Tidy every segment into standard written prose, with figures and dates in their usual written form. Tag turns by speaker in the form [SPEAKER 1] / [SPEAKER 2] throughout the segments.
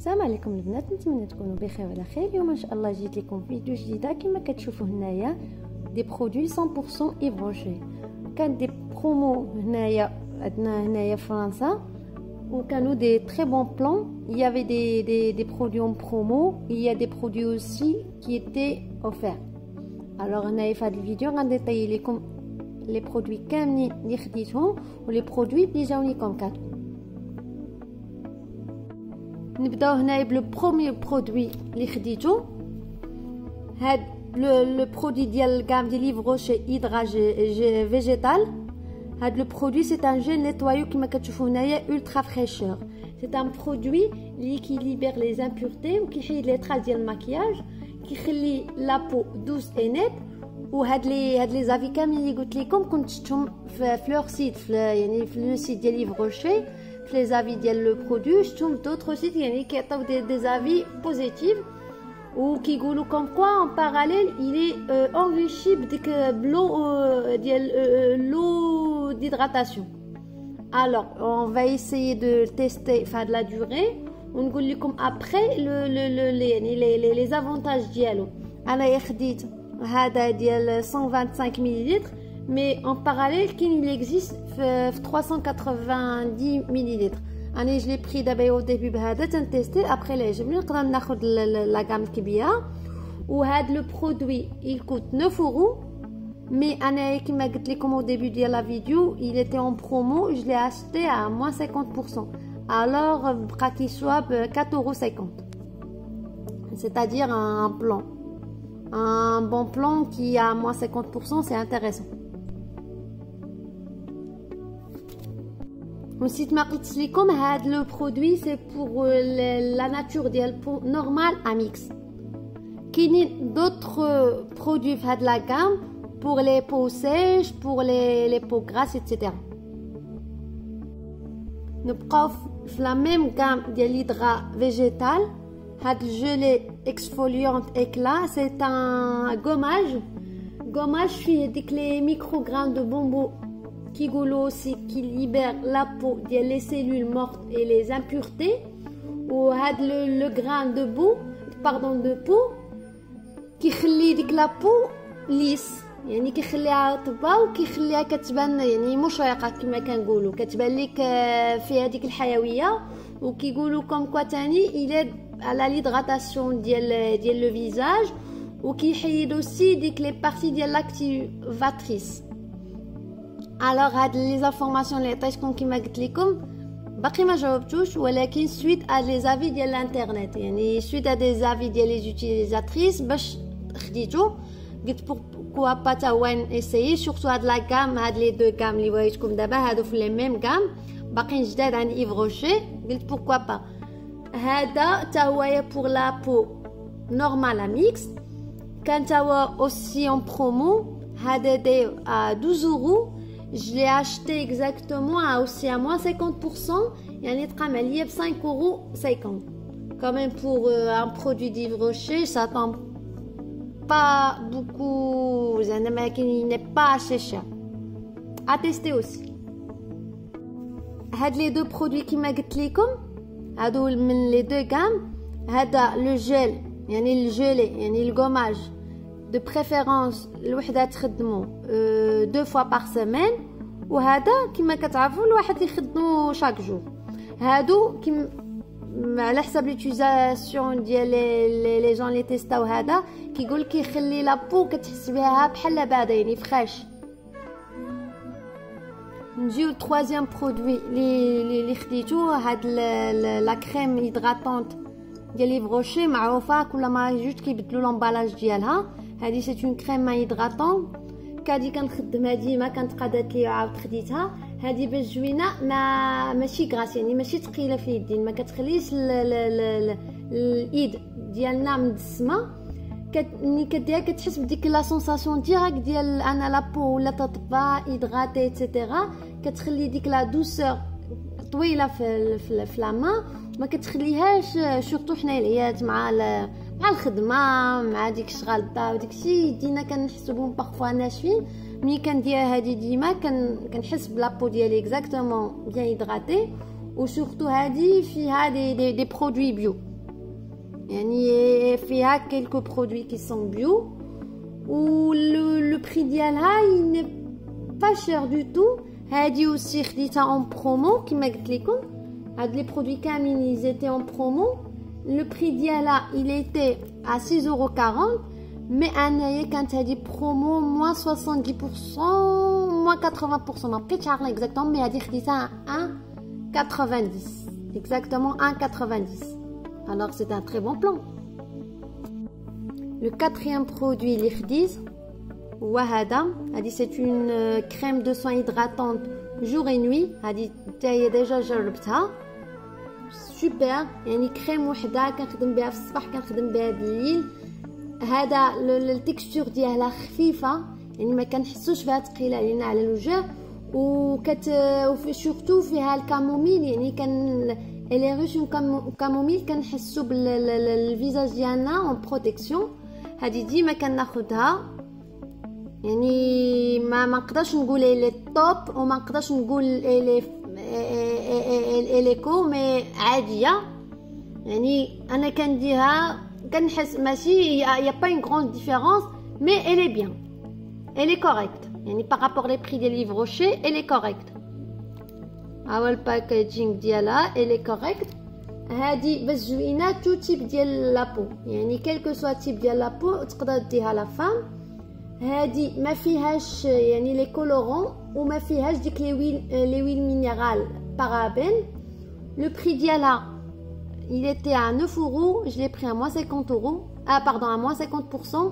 [SPEAKER 1] السلام عليكم البنات، نتمنى تكونوا بخير وعلى خير. اليوم ان شاء الله جيت لكم فيديو جديده. كما كتشوفوا هنايا دي برودوي 100% Yves Rocher. كان دي برومو هنايا عندنا هنايا في فرنسا وكانوا دي تري بون بلان. Il y avait des produits en promo, il y a des produits aussi qui étaient offerts. Alors هنايا في هذا الفيديو غنديطيي لكم les produits كاملين اللي خديتهم و les produits اللي جاوني كوم كادو. نبداو هنايا بلو بروميير برودوي اللي خديتو. هاد لو برودوي ديال الكام ديال ليف روشي هيدراج فيجيتال. هاد لو برودوي سي ان جيل نيتوايو كما كتشوفوا هنايا ultra fraîcheur. سي ان برودوي اللي كيليبر لي زامبورتي وكيحيد لي تراس ديال الماكياج، كيخلي لا بو دوس اي نيت. وهاد لي زافي كاملين اللي قلت لكم كنت شفتهم في لور سيت، يعني في لو سيت ديال ليف روشي، في لي زافي ديال لو برودوي. شفتهم دوطخ سيت يعني كيعطيو دي زافي بوزيتيف وكيقولوا كوم كوا en parallèle il est enrichi بديك بلو ديال لو d'hydratation. Alors on va essayer de tester faire de la durée ونقول لكم après les avantages ديالو. انا خديت هذا ديال 125 مليلتر mais en parallèle qu'il existe في 390 مليلتر. انا je l'ai pris d'abord au début بهذا تنتيستي après اللي عجبني نقدر ناخذ لا غام الكبيره. وهذا لو برودوي il coûte 9 euros mais انا كما قلت لكم au début ديال لا فيديو il était en promo, je l'ai acheté à moins 50%. alors بقى كيسوا ب 4,50 €. c'est-à-dire un bon plan qui a moins 50%, c'est intéressant. ونسيت ما قلت لكم هاد لو برودوي سي بور لا ناتور ديال بو نورمال اميكس. كاينين دوطخ برودوي في هاد لا غام بور لي بو سيج، بور لي بو غراس ايتترا. نبقاو في لا ميم غام ديال ليدغا فيجيتال. هاد الجيلي اكسفوليونت اكلا سي ان غوماج فيه ديك لي ميكرو غران دو بونبو qui goulot aussi qui libère la peau ديال les cellules mortes et les impuretés. و هاد le grain de boue de peau كيخلي ديك لا بو ليس، يعني كيخليها طبا وكيخليها كتبان يعني مشرقه كما كنقولوا، كتبان لك فيها ديك الحيويه. وكيقولوا كوم كوا تاني il aide à la l'hydratation ديال le visage وكيحيد aussi ديك les parties ديال l'activatrice. alors هاد لي زانفورماسيون اللي عطيتكم كما قلت لكم باقي ما جاوبتوش، ولكن سويت ا لي زافي ديال الانترنت، يعني سويت ا دي زافي ديال لي زوتيليزاتريس باش خديتو. قلت بوركوا با تا وين اسيي سورتو هاد لا غام، هاد لي دو غام اللي وريتكم دابا هادو في لي ميم غام باقيين جداد عند ايف روشي. قلت بوركوا با هذا تا هو بور لا بو نورمال ميكس. كان تا هو اوسي اون برومو. هذا داير 12 euros. Je l'ai acheté exactement aussi à moins 50%. يعني تقام عليا ب 5,50 €. Quand même pour un produit d'Yves Rocher, ça tombe pas beaucoup. Il n'est pas assez cher. À tester aussi. هاد les deux produits كما قلت لكم هادو من les deux gammes. هذا le gel يعني الجيلي يعني الغوماج de préférence الوحده تخدمو 2 fois par semaine. وهذا كما كتعرفوا الواحد يخدمو شاك جور. هادو كيما على حسب ليوتيزاسيون ديال لي جون لي تيستاو هذا كيقول كيخلي لا بو كتحس بها بحال بارده يعني فريش. نجيو التروازيام برودوي اللي خديتو. هاد لا كريم هيدراتونت ديال ليف روشي معروفه كل ما جوج كيبدلوا لومبالاج ديالها. هذه سي اون كريم هيدراتون كادي كنخدمها ديما، كانت قادت لي عاود خديتها. هذه باش زوينه ماشي غراس يعني ماشي ثقيله في اليدين، ما كتخليش الايد ديالنا مدسمه. ملي كديرها كتحس بديك لا سونساسيون ديريكت ديال انا لا بو ولا تطبا ايدغاتي ايتترا. كتخلي ديك لا دوسور طويله في لاما، ما كتخليهاش سورتو حنا العيات مع الخدمه مع ديك الشغل الدار وداكشي يدينا كنحسوا بهم بارفوا ناشفين. ملي كنديرها هذه ديما كنحس بلابو ديالي اكزاكتومون بيان هيدراتي. وسورتو هذه فيها دي برودوي بيو يعني فيها quelques produits qui sont bio و le prix ديالها il n'est pas cher du tout. هادي aussi خديتها en promo كما قلت لكم. هاد les produits كاملين ils étaient en promo. Le prix ديالها il était à 6,40 €. Mais انايا كانت هذه برومو moins 70% moins 80%. ما بقيتش عارفه اكزاكتومون مي هذه خديتها 1,90 exactement 1,90. alors c'est un très bon plan. Le quatrième produit اللي خديت هو هذا. هذه c'est une crème de soin hydratante jour et nuit. هذه تاهي ديجا جربتها سوبر. يعني كريم وحده كنخدم بها في الصباح كنخدم بها بالليل. هذا التكستور ديالها خفيفه يعني ما كنحسوش بها ثقيله علينا على الوجه سورتو فيها الكاموميل يعني كان الي ريش كاموميل كنحسو بالفيزاج ديالنا اون بروتيكسيون. هذه ديما كناخذها يعني ما نقدرش نقول لي توب وما نقدرش نقول لي كو مي عاديه. يعني انا كنديرها كنحس ماشي يا با une grande différence mais elle est bien, elle est correcte يعني par rapport les prix des livres Rocher elle est correcte. ها الباكاجينغ ديالها elle est correcte. هذه باش زوينه تو تيب ديال لابو يعني كلكو سوا تيب ديال لابو تقدر ديها لا فام. هذه ما فيهاش يعني لي كولورون وما فيهاش ديك لي ويل مينيرال بارابين. لو بري ديالها il était à 9 €, je l'ai pris à moins 50 €. Ah pardon, à moins 50%.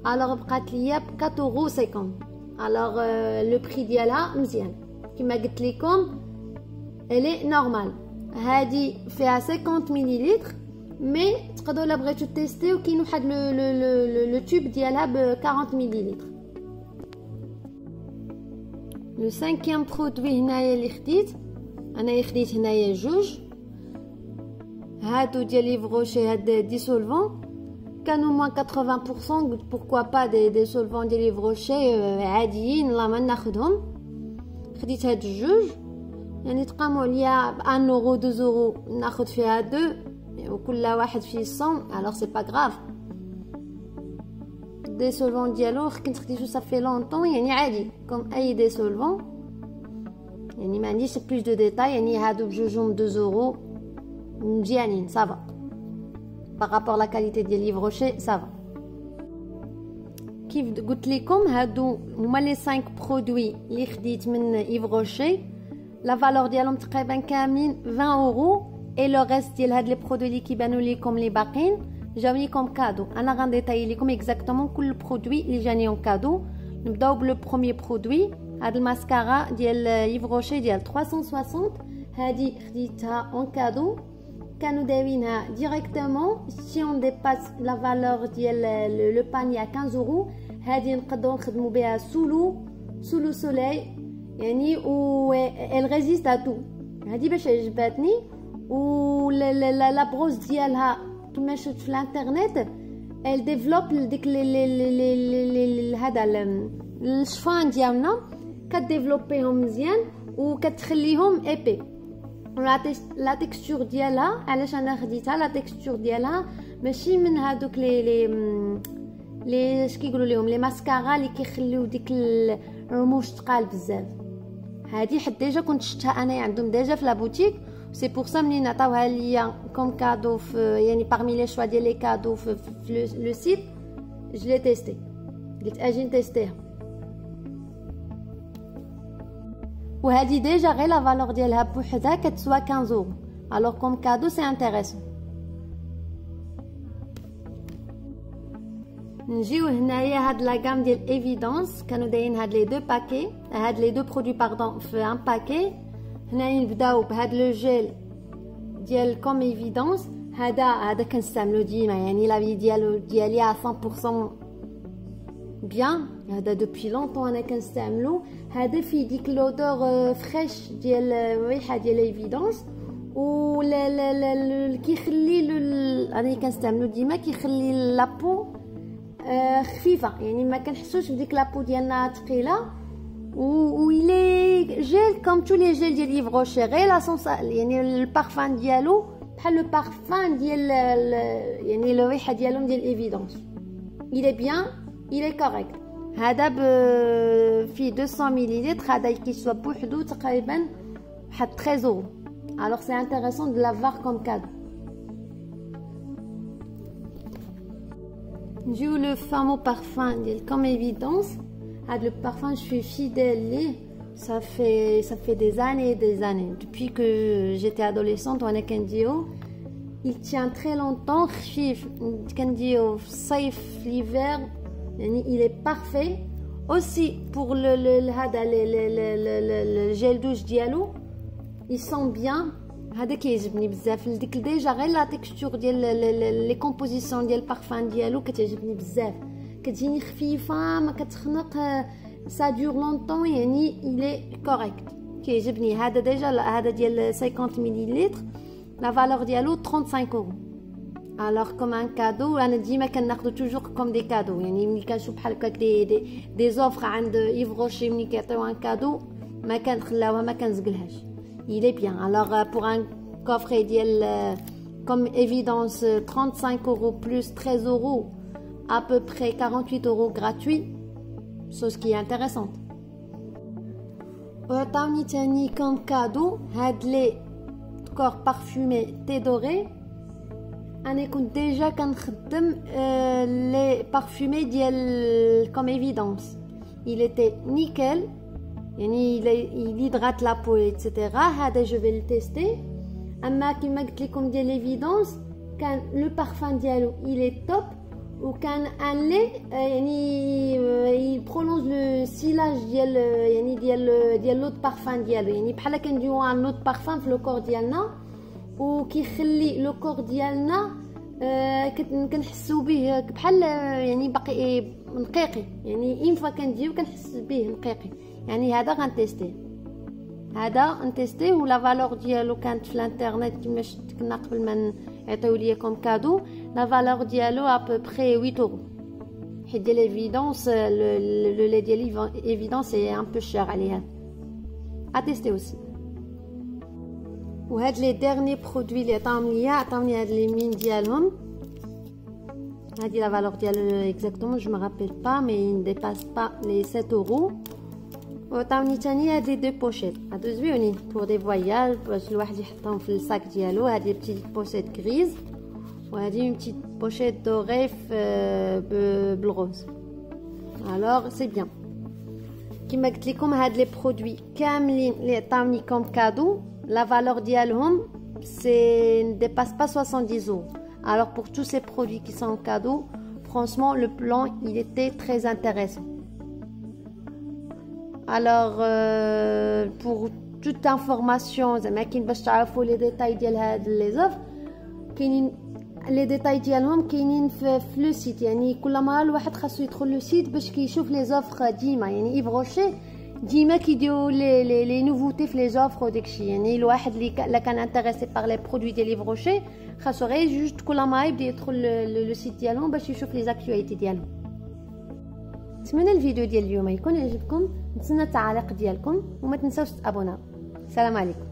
[SPEAKER 1] Alors بقات ليا ب 4,50 €. Alors le prix ديالها مزيان كما قلت لكم elle est normale. هذه فيها 50 مليلتر مي تقدروا لا بغيتو تيستيو كاين واحد لو تيوب ديالها ب 40 مليلتر. لو سانكيام برودوي هنايا اللي خديت انايا خديت هنايا جوج. هادو ديال ليف روشي هاد ديسولفون كانوا موان 80%. قلت بوركوا با دي سولفون ديال ليف روشي عاديين لا ما ناخذهم. خديت هاد الجوج يعني تقاموا عليا ب 1 € 2 € ناخذ فيها دو وكل واحد فيه 100. alors c'est pas grave. دي سولفون ديالو كنت خديتو صافي لونطون يعني عادي كوم اي دي سولفون يعني ما عنديش بلوس دو ديتاي. يعني هادو بجوجهم 2 € مزيانين صافا par rapport la qualité ديال ليف روشي صافا. كيف قلت لكم هادو هما لي 5 برودوي اللي خديت من ليف روشي. لا فالور ديالهم تقريبا كاملين 20 €. اي لو ريست ديال هاد لي برودوي اللي كيبانوا لكم لي باقين جاوني كوم كادو. انا غنديتاي لكم اكزاكتومون كل برودوي اللي جاني اون كادو. نبداو بلو بروميير برودوي. هاد الماسكارا ديال ليف روشي ديال 360. هادي خديتها اون كادو كانوا دايرينها ديريكتومون سي اون ديباس لا فالور ديال لو باني ا 15 €. هذه نقدروا نخدموا بها سولو سولي يعني و ال ريزيست ا تو. هذه باش عجبتني. و لا بروز ديالها كما شفت في الانترنت ال ديفلوب ديك هذا الشفان ديالنا كديفلوبيهم مزيان وكتخليهم ايبي. لا تكستور ديالها علاش انا خديتها لا تكستور ديالها ماشي من هادوك لي اش كيقولوا لهم لي ماسكارا اللي كيخليو ديك الرموش تقال بزاف. هادي حد ديجا كنت شفتها انا عندهم ديجا في لا بوتيك سي بور سا منين عطاوها ليا كوم كادو في يعني parmi لي شوا ديال لي كادو في لو سيت جو لي تيستي قلت اجي نتيستيها. وهذه ديجا غير لا فالور ديالها بوحدها كتسوى 15 €. alors comme cadeau c'est intéressant. نجيو هنايا هاد لا غام ديال ايفيدونس كانوا دايرين هاد لي دو باكي هاد لي دو برودوي باردون في ان باكي. هنايا نبداو بهاد لو جيل ديال كوم ايفيدونس. هذا كنستعملو ديما يعني لا في ديالي 100% بيان. هذا دوبي لونطون انا كنستعملو. هذا فيه ديك لودور فريش ديال الريحه ديال ايفيدونس و كيخلي انا كنستعملو ديما كيخلي لابو خفيفه يعني ما كنحسوش بديك لابو ديالنا ثقيله. و إلي جيل كوم تو لي جيل ديال ليف روشي غير لا يعني البارفان ديالو بحال لو بارفان ديال يعني الريحه ديالهم ديال ايفيدونس. il est bien, il est correct. هذا في 200 مليلتر، هذا كيسوا بوحدو تقريبا واحد 13 اورو. alors c'est intéressant de l'avoir comme cadeau. نجيو لو فامو بارفان ديال كوم ايفيدونس. هذا لو بارفان je suis fidèle ليه. ça fait des années depuis que j'étais adolescente وانا كنديرو. il tient très longtemps. خفيف كنديرو في الصيف في l'hiver يعني il est parfait. aussi pour هذا le gel douche ديالو il sent bien. هذا كيعجبني بزاف. ديك ديجا غير لا تيكستور ديال لي كومبوزيسيون ديال البارفان ديالو كتعجبني بزاف. كتجيني خفيفه ما كتخنق. ça dure longtemps يعني il est correct. كيعجبني. هذا ديجا هذا ديال 50 مليلتر لا فالور ديالو 35 اورو. alors comme un cadeau انا ديما كناخذو توجور كوم دي كادو. يعني ملي كنشوف بحال هكاك دي زوفر عند ايف روشي ملي كيعطيو ان كادو ما كنخلاوها ما كنزقلهاش. il est bien. alors pour un coffret ديال comme évidence 35 euros plus 13 euros à peu près 48 euros gratuit. chose qui est intéressante. وعطاوني تاني كوم كادو هاد لي كور بارفومي تي دوري. انا كنت ديجا كنخدم لي بارفومي ديال كوم ايفيدونس. il était nickel يعني il hydrate la peau etc. هذا je vais le tester. اما كيما قلت لكم ديال ليفيدونس كان لو بارفان ديالو il est top. وكان ان لي يعني يبرولونج لو سيلاج ديال يعني ديال لوط بارفان ديالو. يعني بحال كنديرو ان لوط بارفان في لو كور ديالنا وكيخلي لو كور ديالنا كنحسو به بحال يعني باقي نقيقي. يعني اين فوا كنديرو كنحس به نقيقي. يعني هذا غنتيستيه. هذا نتيستيه ولا فالور ديالو كانت في الانترنت كما شفت كنا قبل ما يعطيو ليا كوم كادو. لا فالور ديالو ا بو بري 8 اورو. حيت ديال ايفيدونس لو لي ديال ايفيدونس سي ان بو شير عليها. اتيستي اوسي. وهاد لي ديرني برودوي اللي عطاوني هاد لي مين ديالهم. هادي لا فالور ديال اكزاكتومون جو ما رابيل با مي نديباس با لي 7 اورو. وعطاوني تاني هاد لي دو بوشيت. هادو زوينين بور دي فواياج باش الواحد يحطهم في الساك ديالو. هادي بتيت بوشيت غريز وهادي اون بتيت بوشيت دوري بالغوز. alors c'est bien. كما قلت لكم هاد لي برودوي كاملين اللي عطاوني كوم كادو la valeur ديالهم c'est ne dépasse pas 70 euros. alors pour tous ces produits qui sont en cadeau franchement le plan il était très intéressant. alors pour toute information زعما كاين باش تعرفوا لي ديتاي ديال هاد لي زوف كاينين لي ديتاي ديالهم كاينين في لو سيت. يعني كل مره الواحد خاصو يدخل لو سيت باش كيشوف لي زوفر ديما. يعني ايف روشي ديما كيديروا لي نوفوتي في لي زوفر وداكشي. يعني الواحد اللي كان انتريسي بار لي برودوي ديال ايف روشي خاصو غير جوست كل مره يبدا يدخل لو سيت ديالهم باش يشوف لي زاكتواليتي ديالهم. نتمنى الفيديو ديال اليوم يكون عجبكم. نتسنى التعاليق ديالكم وما تنساوش تابوناو. السلام عليكم.